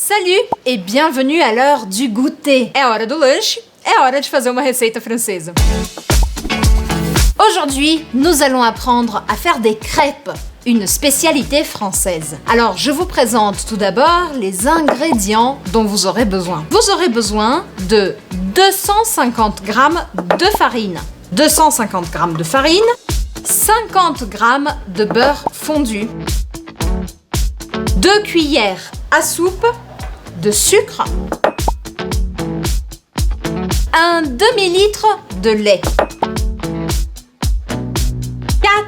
Salut et bienvenue à l'heure du goûter. É hora do lanche, é hora de fazer uma receita francesa. Aujourd'hui, nous allons apprendre à faire des crêpes, une spécialité française. Alors, je vous présente tout d'abord les ingrédients dont vous aurez besoin. Vous aurez besoin de 250 g de farine, 250 g de farine, 50 g de beurre fondu, 2 cuillères à soupe de sucre, un demi-litre de lait,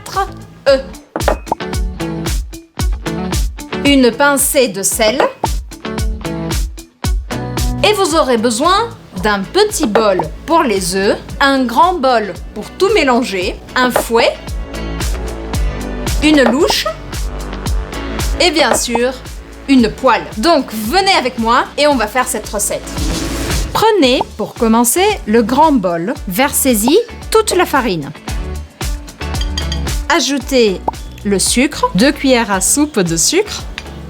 4 œufs, une pincée de sel et vous aurez besoin d'un petit bol pour les œufs, un grand bol pour tout mélanger, un fouet, une louche et bien sûr une poêle. Donc venez avec moi et on va faire cette recette. Prenez pour commencer le grand bol, versez-y toute la farine. Ajoutez le sucre, 2 cuillères à soupe de sucre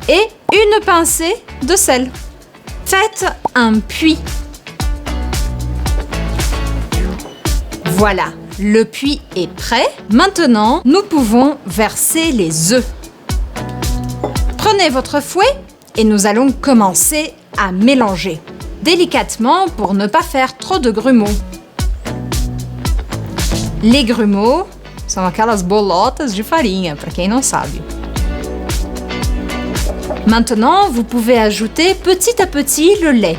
et une pincée de sel. Faites un puits. Voilà, le puits est prêt. Maintenant, nous pouvons verser les œufs. Prenez votre fouet et nous allons commencer à mélanger. Délicatement pour ne pas faire trop de grumeaux. Les grumeaux são aquelas bolotas de farinha, para quem não sabe. Maintenant, vous pouvez ajouter petit à petit le lait.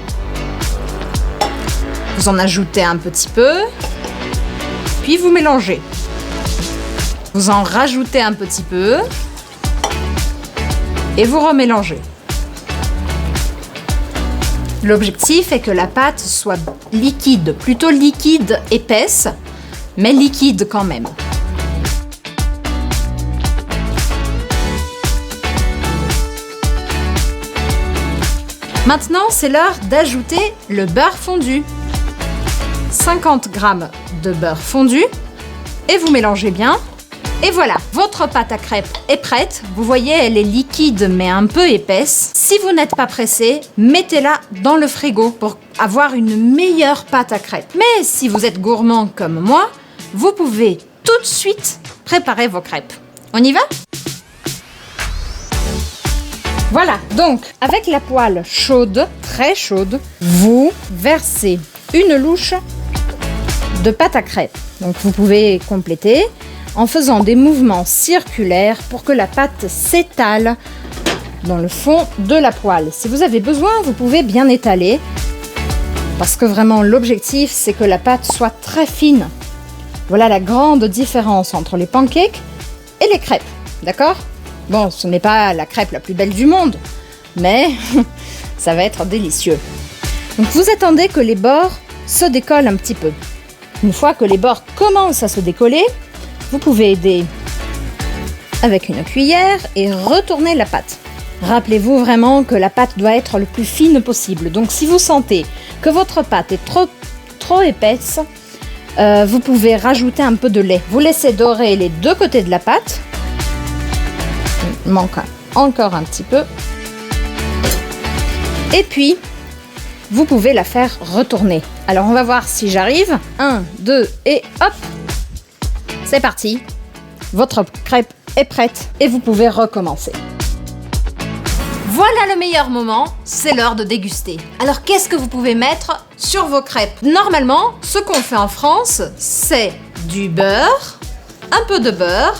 Vous en ajoutez un petit peu, puis vous mélangez. Vous en rajoutez un petit peu et vous remélangez. L'objectif est que la pâte soit liquide, plutôt liquide épaisse, mais liquide quand même. Maintenant, c'est l'heure d'ajouter le beurre fondu. 50 g de beurre fondu et vous mélangez bien. Et voilà, votre pâte à crêpes est prête. Vous voyez, elle est liquide mais un peu épaisse. Si vous n'êtes pas pressé, mettez-la dans le frigo pour avoir une meilleure pâte à crêpes. Mais si vous êtes gourmand comme moi, vous pouvez tout de suite préparer vos crêpes. On y va ? Voilà, donc avec la poêle chaude, très chaude, vous versez une louche de pâte à crêpes. Donc vous pouvez compléter en faisant des mouvements circulaires pour que la pâte s'étale dans le fond de la poêle. Si vous avez besoin, vous pouvez bien étaler parce que vraiment l'objectif c'est que la pâte soit très fine. Voilà la grande différence entre les pancakes et les crêpes, d'accord ? Bon, ce n'est pas la crêpe la plus belle du monde, mais ça va être délicieux. Donc vous attendez que les bords se décollent un petit peu. Une fois que les bords commencent à se décoller, vous pouvez aider avec une cuillère et retourner la pâte. Rappelez-vous vraiment que la pâte doit être le plus fine possible. Donc si vous sentez que votre pâte est trop épaisse, vous pouvez rajouter un peu de lait. Vous laissez dorer les deux côtés de la pâte. Il manque encore un petit peu. Et puis, vous pouvez la faire retourner. Alors on va voir si j'arrive. 1, 2 et hop! C'est parti, votre crêpe est prête et vous pouvez recommencer. Voilà le meilleur moment, c'est l'heure de déguster. Alors qu'est-ce que vous pouvez mettre sur vos crêpes ? Normalement, ce qu'on fait en France, c'est du beurre, un peu de beurre,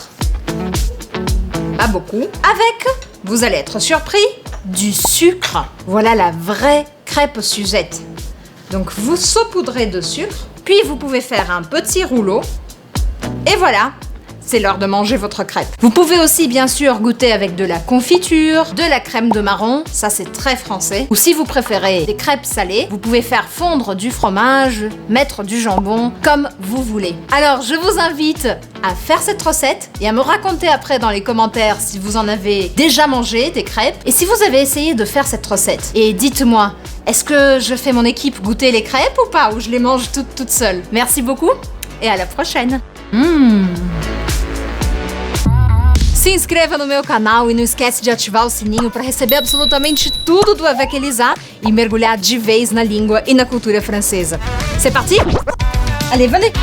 pas beaucoup, avec, vous allez être surpris, du sucre. Voilà la vraie crêpe Suzette. Donc vous saupoudrez de sucre, puis vous pouvez faire un petit rouleau. Et voilà, c'est l'heure de manger votre crêpe. Vous pouvez aussi bien sûr goûter avec de la confiture, de la crème de marron, ça c'est très français. Ou si vous préférez des crêpes salées, vous pouvez faire fondre du fromage, mettre du jambon, comme vous voulez. Alors je vous invite à faire cette recette et à me raconter après dans les commentaires si vous en avez déjà mangé des crêpes et si vous avez essayé de faire cette recette. Et dites-moi, est-ce que je fais mon équipe goûter les crêpes ou pas, ou je les mange toute seule? Merci beaucoup et à la prochaine. Se inscreva no meu canal e não esquece de ativar o sininho para receber absolutamente tudo do Avec Elisa e mergulhar de vez na língua e na cultura francesa. C'est parti? Allez, venez.